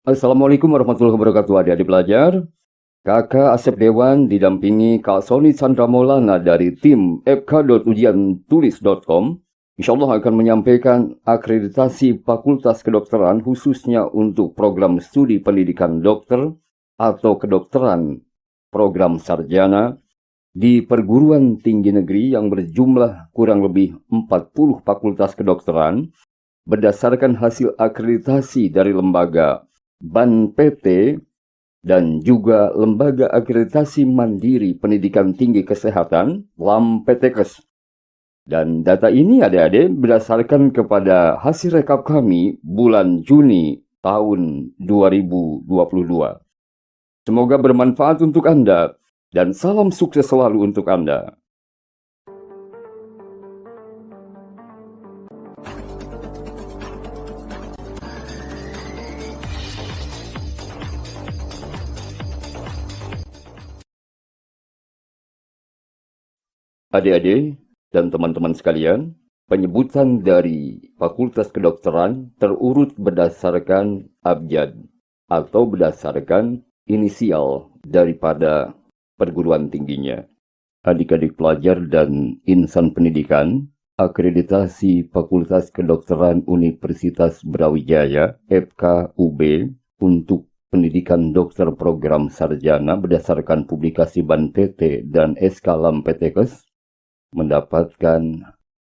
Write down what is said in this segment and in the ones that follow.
Assalamualaikum warahmatullahi wabarakatuh, adik-adik pelajar. Kakak Asep Dewan didampingi Kak Sony Chandra Maulana dari tim fk.ujiantulis.com insyaallah akan menyampaikan akreditasi Fakultas Kedokteran khususnya untuk program studi pendidikan dokter atau kedokteran program sarjana di perguruan tinggi negeri yang berjumlah kurang lebih 40 fakultas kedokteran berdasarkan hasil akreditasi dari lembaga BAN PT dan juga Lembaga Akreditasi Mandiri Pendidikan Tinggi Kesehatan (LAMPTKES). Dan data ini adik-adik berdasarkan kepada hasil rekap kami bulan Juni tahun 2022. Semoga bermanfaat untuk Anda dan salam sukses selalu untuk Anda. Adik-adik dan teman-teman sekalian, penyebutan dari Fakultas Kedokteran terurut berdasarkan abjad atau berdasarkan inisial daripada perguruan tingginya. Adik-adik pelajar dan insan pendidikan, akreditasi Fakultas Kedokteran Universitas Brawijaya (FKUB) untuk pendidikan dokter program sarjana berdasarkan publikasi BAN PT dan SK LAMPTKES mendapatkan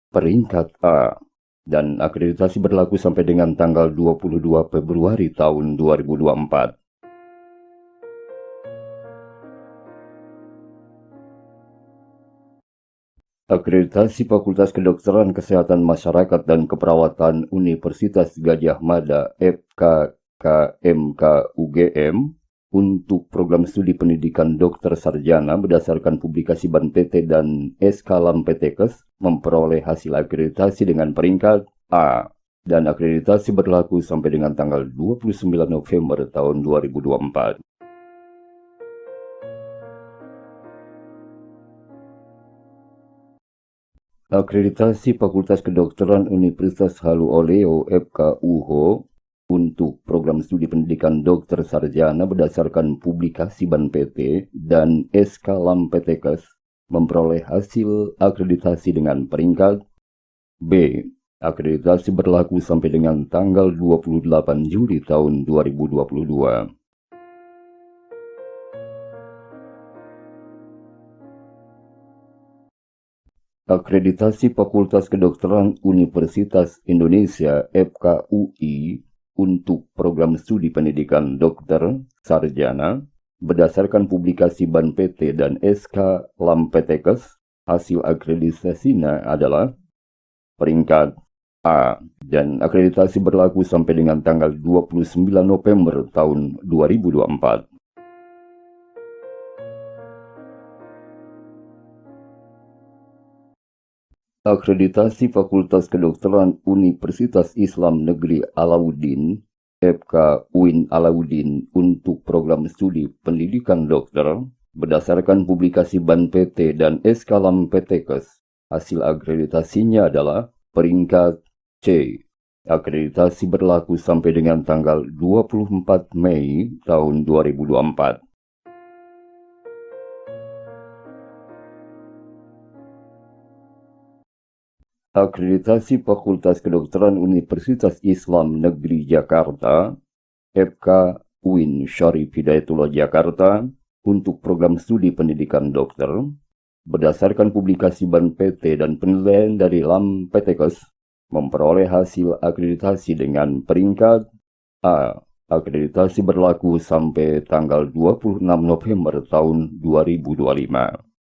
peringkat A dan akreditasi berlaku sampai dengan tanggal 22 Februari tahun 2024. Akreditasi Fakultas Kedokteran Kesehatan Masyarakat dan Keperawatan Universitas Gadjah Mada FKKMK UGM untuk program studi pendidikan dokter sarjana berdasarkan publikasi BAN PT dan SK LAMPTKES memperoleh hasil akreditasi dengan peringkat A dan akreditasi berlaku sampai dengan tanggal 29 November tahun 2024. Akreditasi Fakultas Kedokteran Universitas Halu Oleo FKUHO untuk program studi pendidikan dokter sarjana berdasarkan publikasi BAN PT dan SK LAMPTKES memperoleh hasil akreditasi dengan peringkat B. Akreditasi berlaku sampai dengan tanggal 28 Juli tahun 2022. Akreditasi Fakultas Kedokteran Universitas Indonesia FKUI untuk program studi pendidikan dokter sarjana berdasarkan publikasi BAN PT dan SK LAMPTKES, hasil akreditasinya adalah peringkat A dan akreditasi berlaku sampai dengan tanggal 29 November tahun 2024. Akreditasi Fakultas Kedokteran Universitas Islam Negeri Alauddin (FK UIN Alauddin) untuk program studi pendidikan dokter berdasarkan publikasi BAN PT dan SK LAMPTKES. Hasil akreditasinya adalah peringkat C. Akreditasi berlaku sampai dengan tanggal 24 Mei tahun 2024. Akreditasi Fakultas Kedokteran Universitas Islam Negeri Jakarta (FK UIN Syarif Hidayatullah Jakarta) untuk program studi pendidikan dokter berdasarkan publikasi BAN PT dan penilaian dari LAMPTKES memperoleh hasil akreditasi dengan peringkat A. Akreditasi berlaku sampai tanggal 26 November tahun 2025.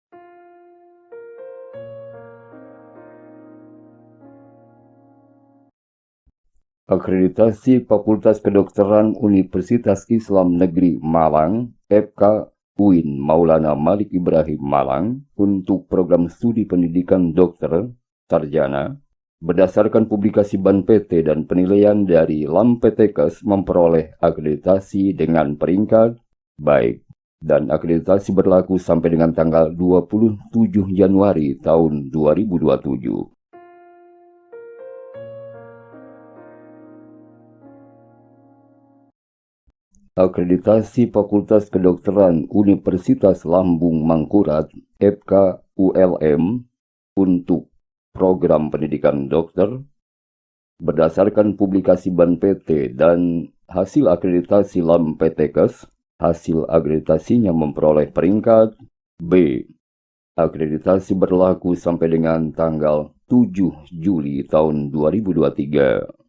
Akreditasi Fakultas Kedokteran Universitas Islam Negeri Malang (FK UIN Maulana Malik Ibrahim Malang) untuk program studi pendidikan dokter sarjana berdasarkan publikasi BAN PT dan penilaian dari LAMPTKES memperoleh akreditasi dengan peringkat baik dan akreditasi berlaku sampai dengan tanggal 27 Januari tahun 2027. Akreditasi Fakultas Kedokteran Universitas Lambung Mangkurat FKULM untuk program pendidikan dokter berdasarkan publikasi Ban PT dan hasil akreditasi LAMPTKes. Hasil akreditasinya memperoleh peringkat B. Akreditasi berlaku sampai dengan tanggal 7 Juli tahun 2023.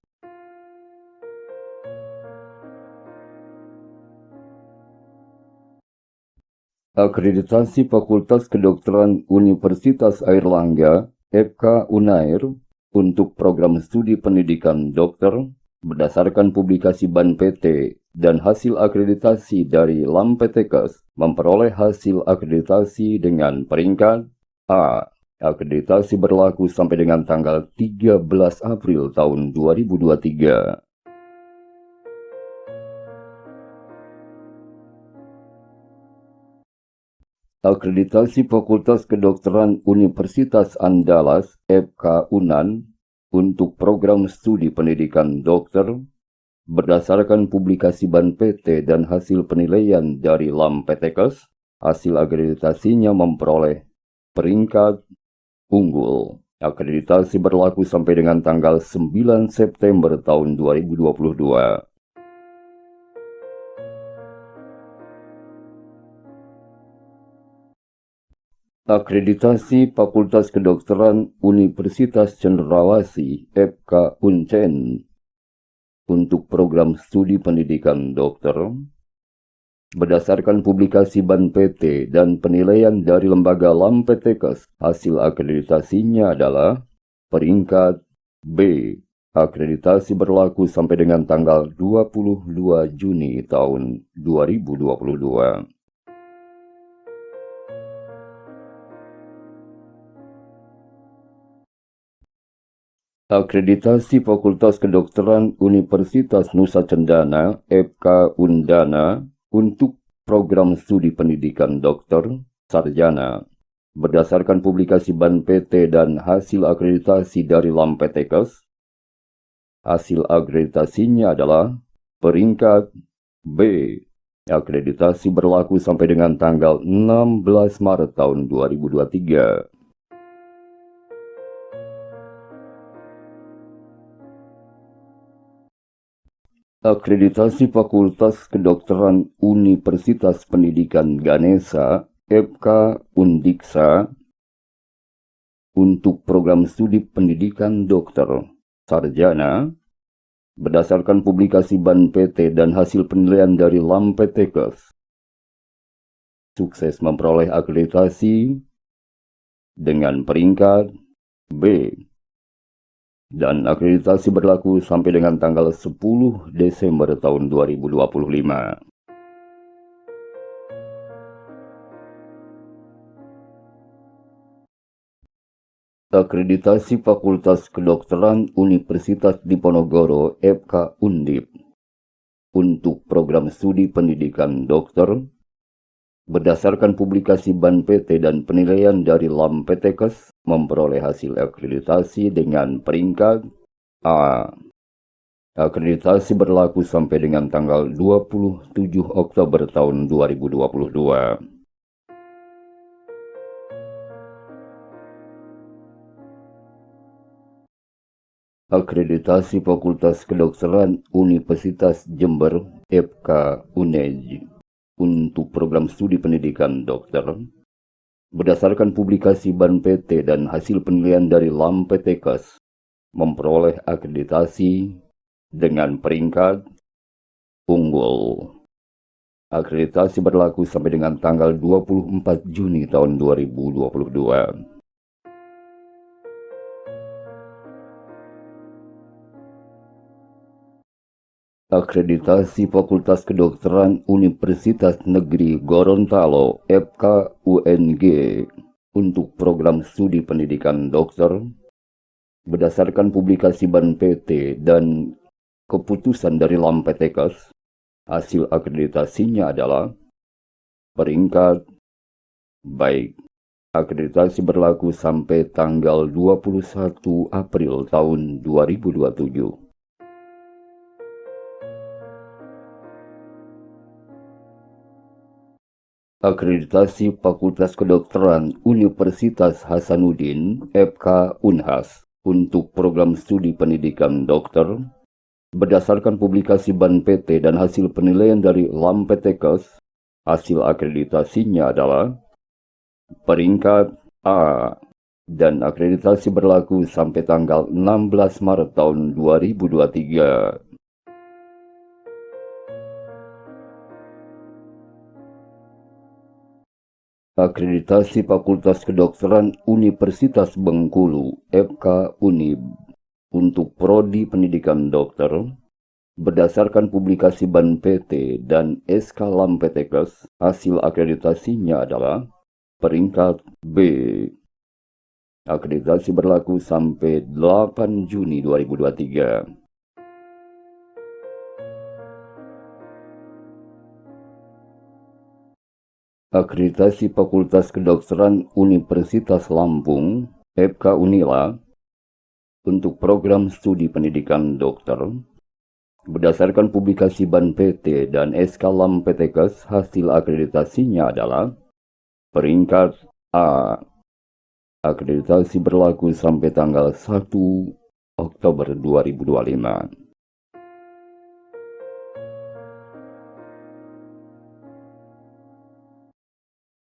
Akreditasi Fakultas Kedokteran Universitas Airlangga FK Unair untuk program studi pendidikan dokter berdasarkan publikasi Ban PT dan hasil akreditasi dari LAMPTKes memperoleh hasil akreditasi dengan peringkat A. Akreditasi berlaku sampai dengan tanggal 13 April tahun 2023. Akreditasi Fakultas Kedokteran Universitas Andalas FK Unan untuk program studi pendidikan dokter berdasarkan publikasi Ban PT dan hasil penilaian dari LAMPTKes. Hasil akreditasinya memperoleh peringkat unggul. Akreditasi berlaku sampai dengan tanggal 9 September tahun 2022. Akreditasi Fakultas Kedokteran Universitas Cenderawasih FK Uncen untuk program studi pendidikan dokter berdasarkan publikasi Ban PT dan penilaian dari lembaga LAMPTKes. Hasil akreditasinya adalah peringkat B. Akreditasi berlaku sampai dengan tanggal 22 Juni tahun 2022. Akreditasi Fakultas Kedokteran Universitas Nusa Cendana FK Undana untuk program studi pendidikan dokter sarjana berdasarkan publikasi Ban PT dan hasil akreditasi dari LAMPTKes. Hasil akreditasinya adalah peringkat B. Akreditasi berlaku sampai dengan tanggal 16 Maret tahun 2023. Akreditasi Fakultas Kedokteran Universitas Pendidikan Ganesha FK Undiksa untuk program studi pendidikan dokter sarjana berdasarkan publikasi Ban PT dan hasil penilaian dari LAMPTKes. Sukses memperoleh akreditasi dengan peringkat B. Dan akreditasi berlaku sampai dengan tanggal 10 Desember tahun 2025. Akreditasi Fakultas Kedokteran Universitas Diponegoro FK Undip untuk program studi pendidikan dokter berdasarkan publikasi Ban PT dan penilaian dari LAMPTKes memperoleh hasil akreditasi dengan peringkat A. Akreditasi berlaku sampai dengan tanggal 27 Oktober tahun 2022. Akreditasi Fakultas Kedokteran Universitas Jember FK UNEJ untuk program studi pendidikan dokter berdasarkan publikasi Ban PT dan hasil penilaian dari LAMPTKes memperoleh akreditasi dengan peringkat unggul. Akreditasi berlaku sampai dengan tanggal 24 Juni tahun 2022. Akreditasi Fakultas Kedokteran Universitas Negeri Gorontalo FK UNG untuk program studi pendidikan dokter berdasarkan publikasi Ban PT dan keputusan dari LAMPTKes. Hasil akreditasinya adalah peringkat baik. Akreditasi berlaku sampai tanggal 21 April tahun 2027. Akreditasi Fakultas Kedokteran Universitas Hasanuddin (FK Unhas) untuk program studi pendidikan dokter berdasarkan publikasi Ban PT dan hasil penilaian dari LAMPTKes. Hasil akreditasinya adalah peringkat A dan akreditasi berlaku sampai tanggal 16 Maret tahun 2023. Akreditasi Fakultas Kedokteran Universitas Bengkulu (FK Unib) untuk prodi pendidikan dokter berdasarkan publikasi Ban PT dan SK LAMPTKes. Hasil akreditasinya adalah peringkat B. Akreditasi berlaku sampai 8 Juni 2023. Akreditasi Fakultas Kedokteran Universitas Lampung (FK Unila) untuk program studi pendidikan dokter berdasarkan publikasi Ban PT dan SK LAMPTKes. Hasil akreditasinya adalah peringkat A. Akreditasi berlaku sampai tanggal 1 Oktober 2025.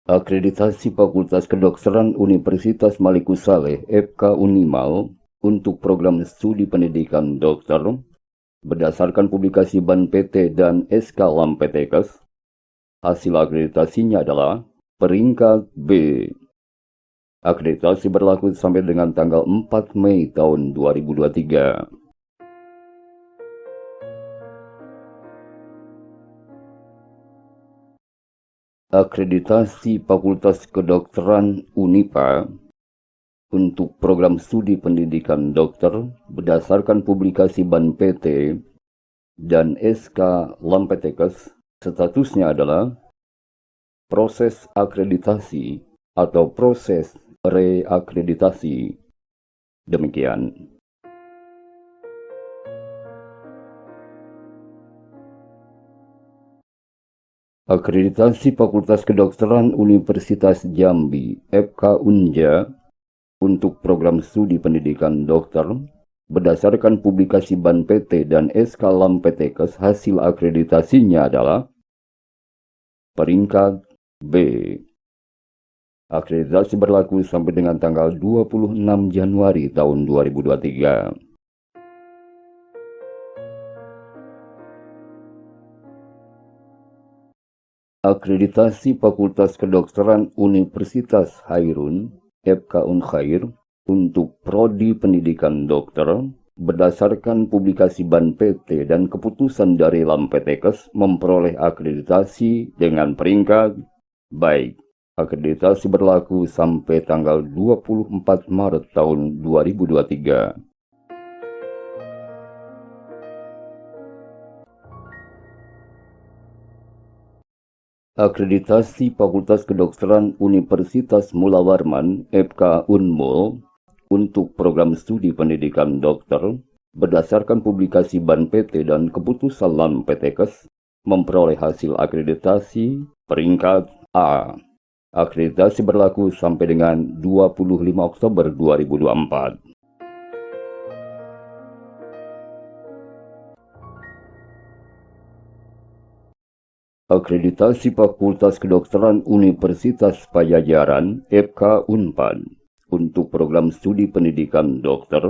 Akreditasi Fakultas Kedokteran Universitas Maliku Saleh (FK Unimal) untuk program studi pendidikan dokter berdasarkan publikasi Ban PT dan SK LAMPTKes. Hasil akreditasinya adalah peringkat B. Akreditasi berlaku sampai dengan tanggal 4 Mei tahun 2023. Akreditasi Fakultas Kedokteran Unipa untuk program studi pendidikan dokter berdasarkan publikasi Ban PT dan SK LAMPTKes. Statusnya adalah proses akreditasi atau proses reakreditasi. Demikian. Akreditasi Fakultas Kedokteran Universitas Jambi (FK Unja) untuk program studi pendidikan dokter berdasarkan publikasi Ban PT dan SK LAMPTKes. Hasil akreditasinya adalah peringkat B. Akreditasi berlaku sampai dengan tanggal 26 Januari tahun 2023. Akreditasi Fakultas Kedokteran Universitas Hairun (FK Unkhair) untuk prodi pendidikan dokter berdasarkan publikasi Ban PT dan keputusan dari LAMPTKes memperoleh akreditasi dengan peringkat baik. Akreditasi berlaku sampai tanggal 24 Maret tahun 2023. Akreditasi Fakultas Kedokteran Universitas Mula Warman (FK Unmul) untuk program studi pendidikan dokter berdasarkan publikasi Ban PT dan keputusan LAMPTKes memperoleh hasil akreditasi peringkat A. Akreditasi berlaku sampai dengan 25 Oktober 2024. Akreditasi Fakultas Kedokteran Universitas Pajajaran (FK Unpad) untuk program studi pendidikan dokter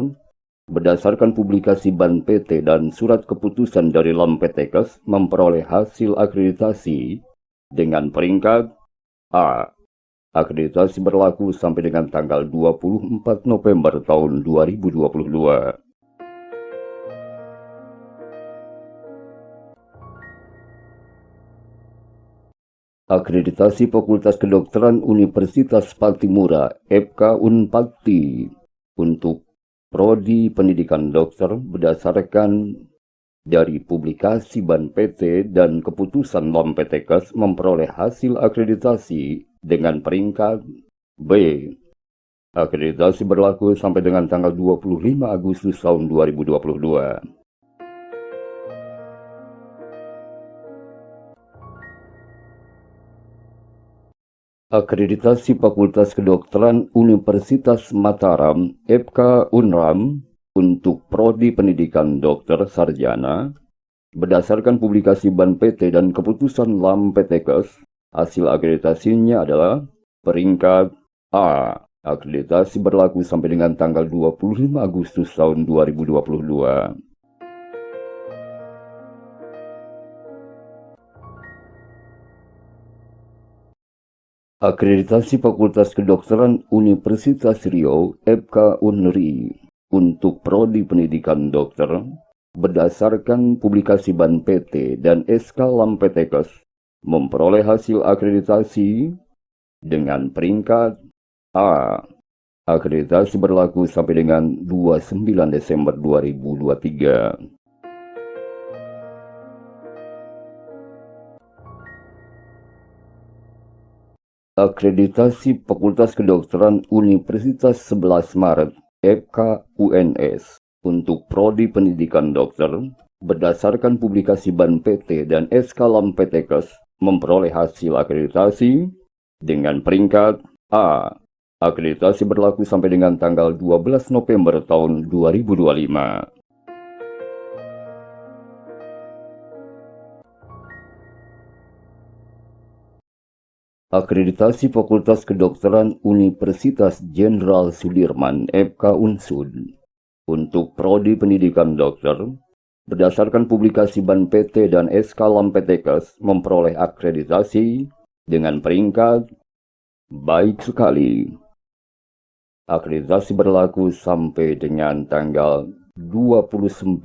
berdasarkan publikasi Ban PT dan surat keputusan dari LAMPTKes memperoleh hasil akreditasi dengan peringkat A. Akreditasi berlaku sampai dengan tanggal 24 November tahun 2022. Akreditasi Fakultas Kedokteran Universitas Patimura (FK Unpakti) untuk prodi pendidikan dokter berdasarkan dari publikasi Ban PT dan keputusan LAMPTKes memperoleh hasil akreditasi dengan peringkat B. Akreditasi berlaku sampai dengan tanggal 25 Agustus tahun 2022. Akreditasi Fakultas Kedokteran Universitas Mataram (FK Unram) untuk prodi pendidikan dokter sarjana berdasarkan publikasi BAN PT dan keputusan LAMPTKes. Hasil akreditasinya adalah peringkat A. Akreditasi berlaku sampai dengan tanggal 25 Agustus tahun 2022. Akreditasi Fakultas Kedokteran Universitas Riau (FK Unri) untuk prodi pendidikan dokter berdasarkan publikasi BAN PT dan SK LAMPTKes memperoleh hasil akreditasi dengan peringkat A. Akreditasi berlaku sampai dengan 29 Desember 2023. Akreditasi Fakultas Kedokteran Universitas 11 Maret (FK UNS) untuk prodi pendidikan dokter berdasarkan publikasi BAN PT dan SK LAMPTKes memperoleh hasil akreditasi dengan peringkat A. Akreditasi berlaku sampai dengan tanggal 12 November tahun 2025. Akreditasi Fakultas Kedokteran Universitas Jenderal Sudirman (FK Unsud) untuk prodi pendidikan dokter berdasarkan publikasi BAN PT dan SK LAMPTKes memperoleh akreditasi dengan peringkat baik sekali. Akreditasi berlaku sampai dengan tanggal 29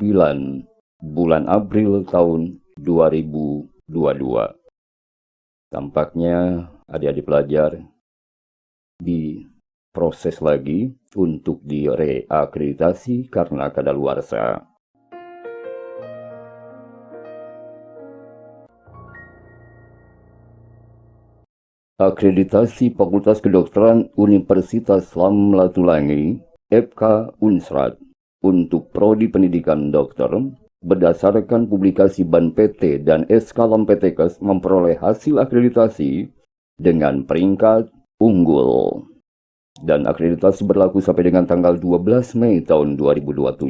bulan April tahun 2022. Tampaknya adik-adik pelajar diproses lagi untuk direakreditasi karena kadaluarsa. Akreditasi Fakultas Kedokteran Universitas Samratulangi (FK Unsrat) untuk prodi pendidikan dokter berdasarkan publikasi BAN PT dan SK LAMPTKes memperoleh hasil akreditasi dengan peringkat unggul. Dan akreditasi berlaku sampai dengan tanggal 12 Mei tahun 2027.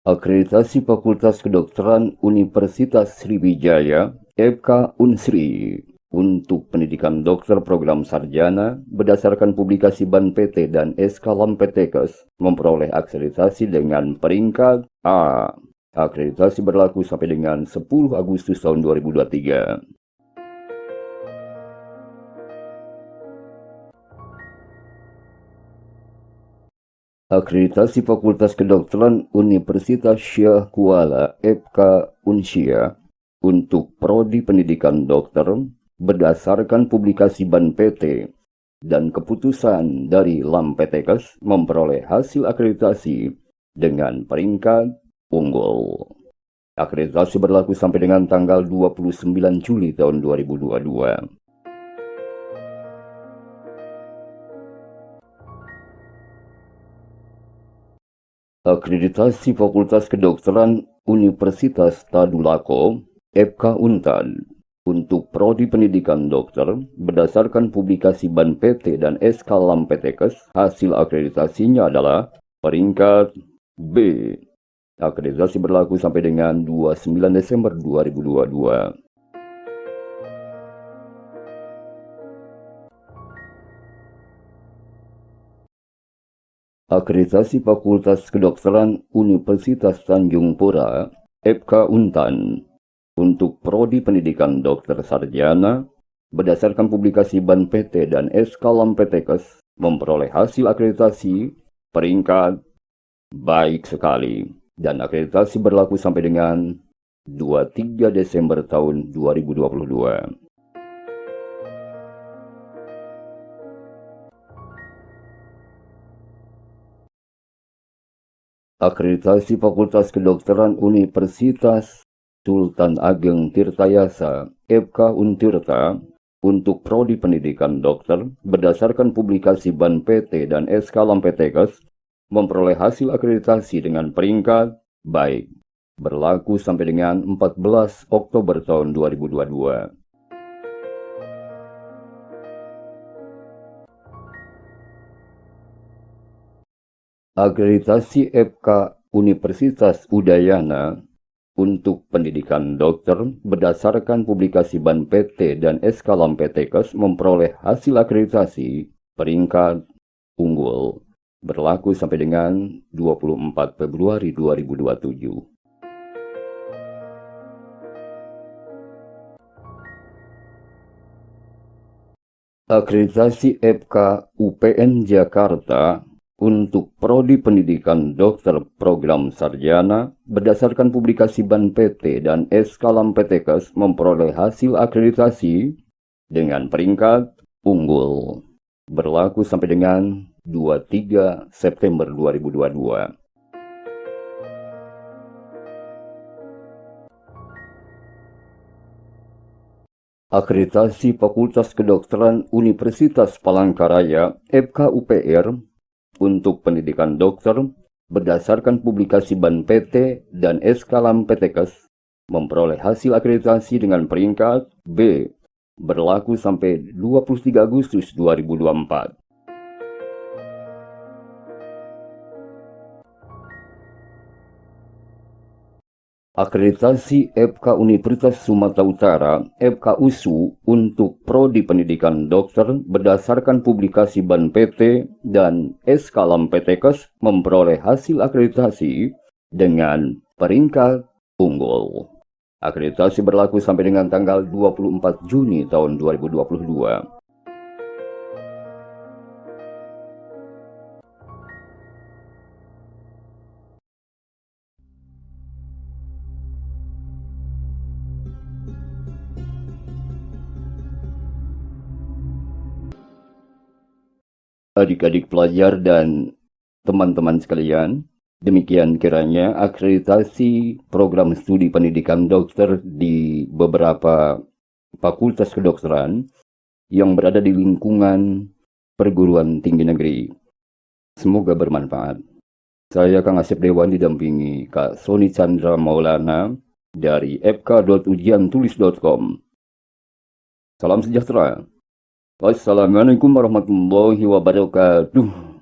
Akreditasi Fakultas Kedokteran Universitas Sriwijaya (FK Unsri) untuk pendidikan dokter program sarjana berdasarkan publikasi BAN PT dan SK LAMPTKes memperoleh akreditasi dengan peringkat A. Akreditasi berlaku sampai dengan 10 Agustus tahun 2023. Akreditasi Fakultas Kedokteran Universitas Syah Kuala (FK Unsia) untuk prodi pendidikan dokter berdasarkan publikasi BAN PT dan keputusan dari LAMPTKes memperoleh hasil akreditasi dengan peringkat unggul. Akreditasi berlaku sampai dengan tanggal 29 Juli tahun 2022. Akreditasi Fakultas Kedokteran Universitas Tadulako (FK Untan) untuk prodi pendidikan dokter berdasarkan publikasi BAN PT dan SK LAMPTKes hasil akreditasinya adalah peringkat B. Akreditasi berlaku sampai dengan 29 Desember 2022. Akreditasi Fakultas Kedokteran Universitas Tanjung Pura (FK Untan) untuk prodi pendidikan dokter sarjana berdasarkan publikasi BAN PT dan SK LAMPTKes memperoleh hasil akreditasi peringkat baik sekali dan akreditasi berlaku sampai dengan 23 Desember tahun 2022. Akreditasi Fakultas Kedokteran Universitas Sultan Ageng Tirtayasa (FK Untirta) untuk prodi pendidikan dokter berdasarkan publikasi BAN PT dan SK LAMPTKes memperoleh hasil akreditasi dengan peringkat baik berlaku sampai dengan 14 Oktober tahun 2022. Akreditasi FK Universitas Udayana untuk pendidikan dokter berdasarkan publikasi BAN PT dan SK Lampetekes memperoleh hasil akreditasi peringkat unggul berlaku sampai dengan 24 Februari 2027. Akreditasi FK UPN Jakarta untuk Prodi Pendidikan Dokter Program Sarjana berdasarkan publikasi BAN PT dan SK Lampetekes memperoleh hasil akreditasi dengan peringkat unggul berlaku sampai dengan 23 September 2022. Akreditasi Fakultas Kedokteran Universitas Palangkaraya FKUPR untuk pendidikan dokter berdasarkan publikasi BAN PT dan SK Lampetekes memperoleh hasil akreditasi dengan peringkat B berlaku sampai 23 Agustus 2024. Akreditasi FK Universitas Sumatera Utara FKUSU untuk Prodi Pendidikan Dokter berdasarkan publikasi BAN PT dan SK Lampetekes memperoleh hasil akreditasi dengan peringkat unggul. Akreditasi berlaku sampai dengan tanggal 24 Juni tahun 2022. Adik-adik pelajar dan teman-teman sekalian, demikian kiranya akreditasi program studi pendidikan dokter di beberapa fakultas kedokteran yang berada di lingkungan perguruan tinggi negeri. Semoga bermanfaat. Saya Kang Asep Dewan didampingi Kak Soni Chandra Maulana dari fk.ujiantulis.com. Salam sejahtera. Wassalamualaikum warahmatullahi wabarakatuh.